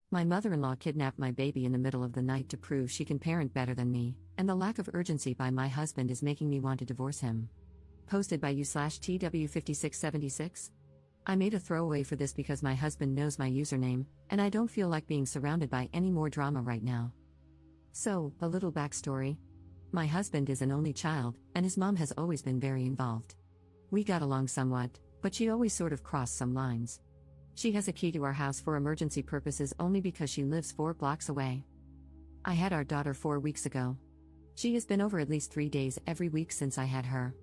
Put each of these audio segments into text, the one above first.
My mother-in-law kidnapped my baby in the middle of the night to prove she can parent better than me, and the lack of urgency by my husband is making me want to divorce him. Posted by u/TW5676. I made a throwaway for this because my husband knows my username, and I don't feel like being surrounded by any more drama right now. So, a little backstory. My husband is an only child, and his mom has always been very involved. We got along somewhat, but she always sort of crossed some lines. She has a key to our house for emergency purposes only because she lives 4 blocks away. I had our daughter 4 weeks ago. She has been over at least 3 days every week since I had her.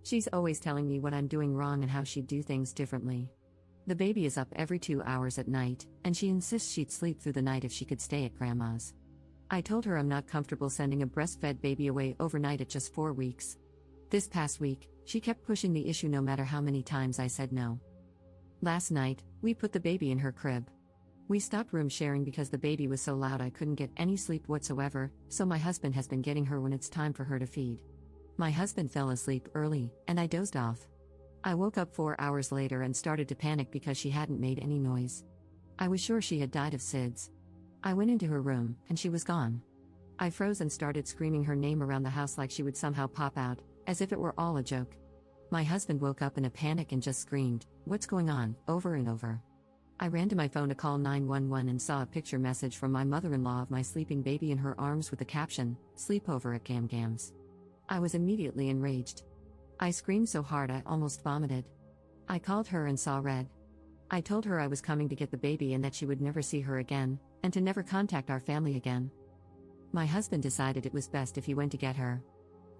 She's always telling me what I'm doing wrong and how she'd do things differently. The baby is up every 2 hours at night, and she insists she'd sleep through the night if she could stay at grandma's. I told her I'm not comfortable sending a breastfed baby away overnight at just 4 weeks. This past week, she kept pushing the issue no matter how many times I said no. Last night, we put the baby in her crib. We stopped room sharing because the baby was so loud I couldn't get any sleep whatsoever, so my husband has been getting her when it's time for her to feed. My husband fell asleep early, and I dozed off. I woke up 4 hours later and started to panic because she hadn't made any noise. I was sure she had died of SIDS. I went into her room, and she was gone. I froze and started screaming her name around the house like she would somehow pop out, as if it were all a joke. My husband woke up in a panic and just screamed, "What's going on?" over and over. I ran to my phone to call 911 and saw a picture message from my mother-in-law of my sleeping baby in her arms with the caption, "Sleepover at Gam Gam's." I was immediately enraged. I screamed so hard I almost vomited. I called her and saw red. I told her I was coming to get the baby and that she would never see her again, and to never contact our family again. My husband decided it was best if he went to get her.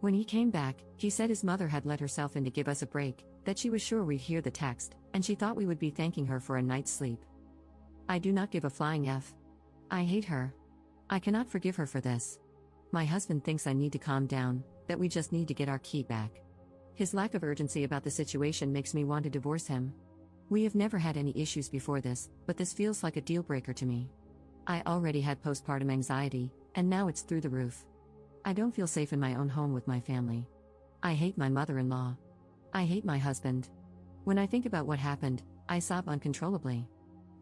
When he came back, he said his mother had let herself in to give us a break, that she was sure we'd hear the text, and she thought we would be thanking her for a night's sleep. I do not give a flying F. I hate her. I cannot forgive her for this. My husband thinks I need to calm down, that we just need to get our key back. His lack of urgency about the situation makes me want to divorce him. We have never had any issues before this, but this feels like a deal breaker to me. I already had postpartum anxiety, and now it's through the roof. I don't feel safe in my own home with my family. I hate my mother-in-law. I hate my husband. When I think about what happened, I sob uncontrollably.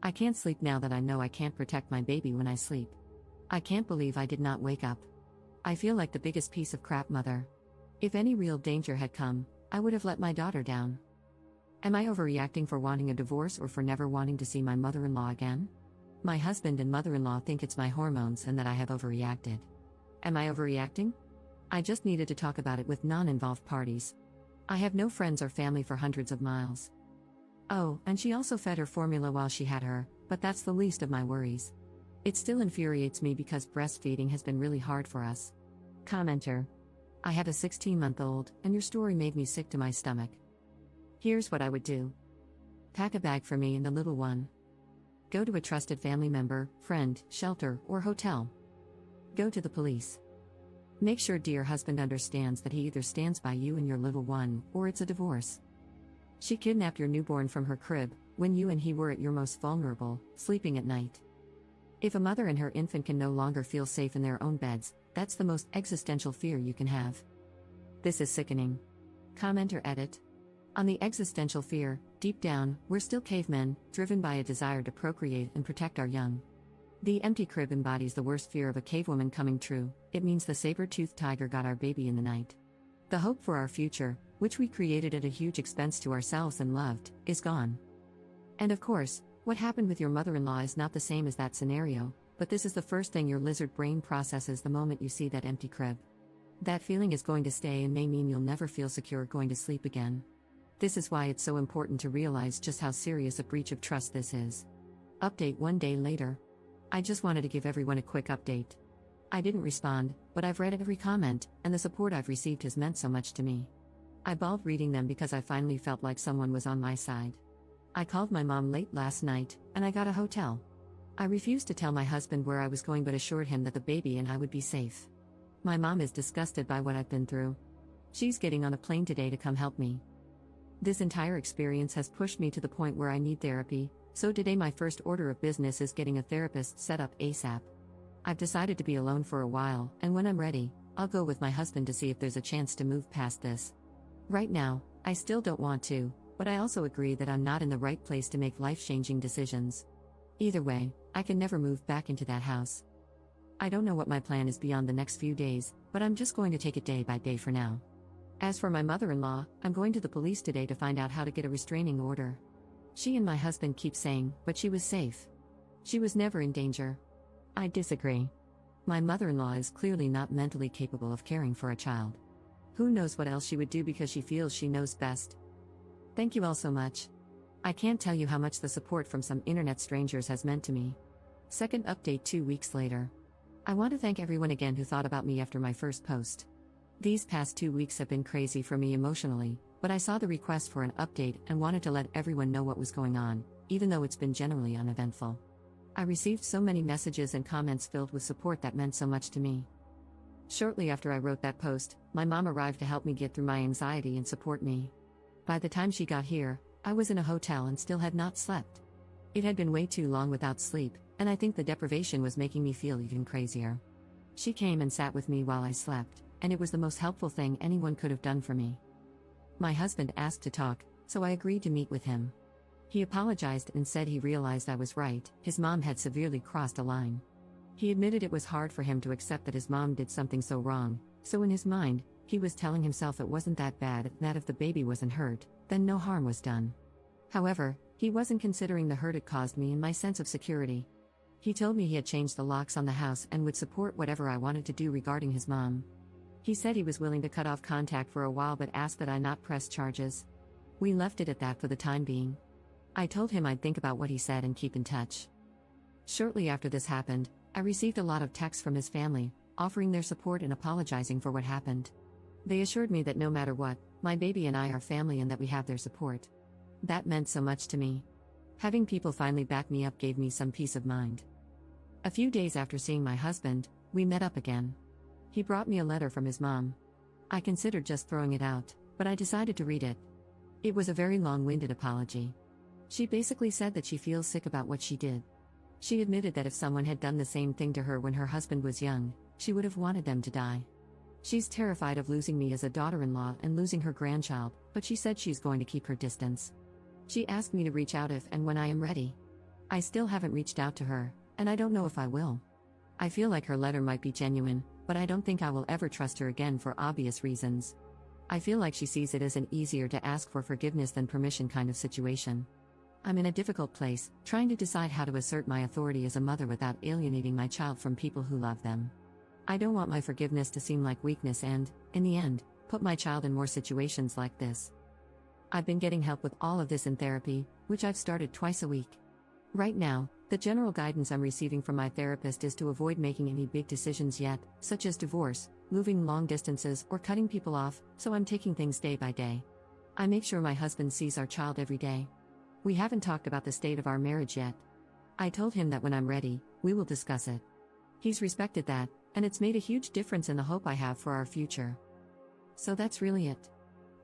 I can't sleep now that I know I can't protect my baby when I sleep. I can't believe I did not wake up. I feel like the biggest piece of crap mother. If any real danger had come, I would have let my daughter down. Am I overreacting for wanting a divorce or for never wanting to see my mother-in-law again? My husband and mother-in-law think it's my hormones and that I have overreacted. Am I overreacting? I just needed to talk about it with non-involved parties. I have no friends or family for hundreds of miles. Oh, and she also fed her formula while she had her, but that's the least of my worries. It still infuriates me because breastfeeding has been really hard for us. Commenter. I have a 16-month-old, and your story made me sick to my stomach. Here's what I would do. Pack a bag for me and the little one. Go to a trusted family member, friend, shelter, or hotel. Go to the police. Make sure dear husband understands that he either stands by you and your little one, or it's a divorce. She kidnapped your newborn from her crib, when you and he were at your most vulnerable, sleeping at night. If a mother and her infant can no longer feel safe in their own beds, that's the most existential fear you can have. This is sickening. Commenter edit. On the existential fear, deep down, we're still cavemen, driven by a desire to procreate and protect our young. The empty crib embodies the worst fear of a cavewoman coming true. It means the saber-toothed tiger got our baby in the night. The hope for our future, which we created at a huge expense to ourselves and loved, is gone. And of course, what happened with your mother-in-law is not the same as that scenario, but this is the first thing your lizard brain processes the moment you see that empty crib. That feeling is going to stay and may mean you'll never feel secure going to sleep again. This is why it's so important to realize just how serious a breach of trust this is. Update 1 day later. I just wanted to give everyone a quick update. I didn't respond, but I've read every comment, and the support I've received has meant so much to me. I bawled reading them because I finally felt like someone was on my side. I called my mom late last night, and I got a hotel. I refused to tell my husband where I was going but assured him that the baby and I would be safe. My mom is disgusted by what I've been through. She's getting on a plane today to come help me. This entire experience has pushed me to the point where I need therapy, so today my first order of business is getting a therapist set up ASAP. I've decided to be alone for a while, and when I'm ready, I'll go with my husband to see if there's a chance to move past this. Right now, I still don't want to, but I also agree that I'm not in the right place to make life-changing decisions. Either way, I can never move back into that house. I don't know what my plan is beyond the next few days, but I'm just going to take it day by day for now. As for my mother-in-law, I'm going to the police today to find out how to get a restraining order. She and my husband keep saying, but she was safe. She was never in danger. I disagree. My mother-in-law is clearly not mentally capable of caring for a child. Who knows what else she would do because she feels she knows best. Thank you all so much. I can't tell you how much the support from some internet strangers has meant to me. Second update 2 weeks later. I want to thank everyone again who thought about me after my first post. These past 2 weeks have been crazy for me emotionally, but I saw the request for an update and wanted to let everyone know what was going on, even though it's been generally uneventful. I received so many messages and comments filled with support that meant so much to me. Shortly after I wrote that post, my mom arrived to help me get through my anxiety and support me. By the time she got here, I was in a hotel and still had not slept. It had been way too long without sleep, and I think the deprivation was making me feel even crazier. She came and sat with me while I slept, and it was the most helpful thing anyone could have done for me. My husband asked to talk, so I agreed to meet with him. He apologized and said he realized I was right, his mom had severely crossed a line. He admitted it was hard for him to accept that his mom did something so wrong, so in his mind, he was telling himself it wasn't that bad, that if the baby wasn't hurt, then no harm was done. However, he wasn't considering the hurt it caused me and my sense of security. He told me he had changed the locks on the house and would support whatever I wanted to do regarding his mom. He said he was willing to cut off contact for a while but asked that I not press charges. We left it at that for the time being. I told him I'd think about what he said and keep in touch. Shortly after this happened, I received a lot of texts from his family, offering their support and apologizing for what happened. They assured me that no matter what, my baby and I are family and that we have their support. That meant so much to me. Having people finally back me up gave me some peace of mind. A few days after seeing my husband, we met up again. He brought me a letter from his mom. I considered just throwing it out, but I decided to read it. It was a very long-winded apology. She basically said that she feels sick about what she did. She admitted that if someone had done the same thing to her when her husband was young, she would have wanted them to die. She's terrified of losing me as a daughter-in-law and losing her grandchild, but she said she's going to keep her distance. She asked me to reach out if and when I am ready. I still haven't reached out to her, and I don't know if I will. I feel like her letter might be genuine, but I don't think I will ever trust her again for obvious reasons. I feel like she sees it as an easier to ask for forgiveness than permission kind of situation. I'm in a difficult place, trying to decide how to assert my authority as a mother without alienating my child from people who love them. I don't want my forgiveness to seem like weakness and, in the end, put my child in more situations like this. I've been getting help with all of this in therapy, which I've started twice a week. Right now, the general guidance I'm receiving from my therapist is to avoid making any big decisions yet, such as divorce, moving long distances, or cutting people off, so I'm taking things day by day. I make sure my husband sees our child every day. We haven't talked about the state of our marriage yet. I told him that when I'm ready, we will discuss it. He's respected that, and it's made a huge difference in the hope I have for our future. So that's really it.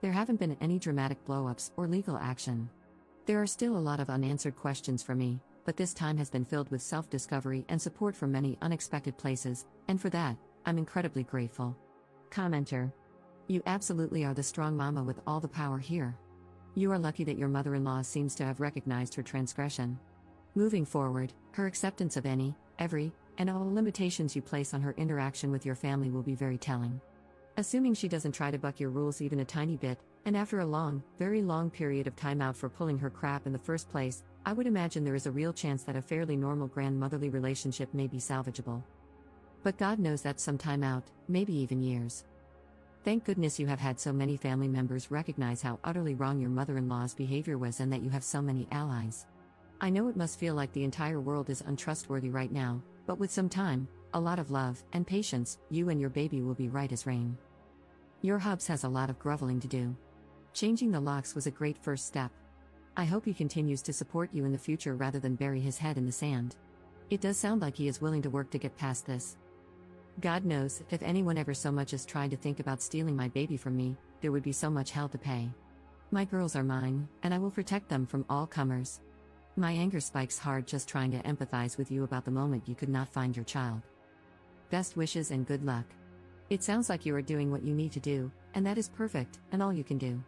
There haven't been any dramatic blow-ups or legal action. There are still a lot of unanswered questions for me, but this time has been filled with self-discovery and support from many unexpected places, and for that, I'm incredibly grateful. Commenter. You absolutely are the strong mama with all the power here. You are lucky that your mother-in-law seems to have recognized her transgression. Moving forward, her acceptance of any, every, and all limitations you place on her interaction with your family will be very telling. Assuming she doesn't try to buck your rules even a tiny bit, and after a long, very long period of time out for pulling her crap in the first place, I would imagine there is a real chance that a fairly normal grandmotherly relationship may be salvageable. But God knows that's some time out, maybe even years. Thank goodness you have had so many family members recognize how utterly wrong your mother-in-law's behavior was and that you have so many allies. I know it must feel like the entire world is untrustworthy right now, but with some time, a lot of love, and patience, you and your baby will be right as rain. Your hubs has a lot of groveling to do. Changing the locks was a great first step. I hope he continues to support you in the future rather than bury his head in the sand. It does sound like he is willing to work to get past this. God knows, if anyone ever so much as tried to think about stealing my baby from me, there would be so much hell to pay. My girls are mine, and I will protect them from all comers. My anger spikes hard just trying to empathize with you about the moment you could not find your child. Best wishes and good luck. It sounds like you are doing what you need to do, and that is perfect, and all you can do.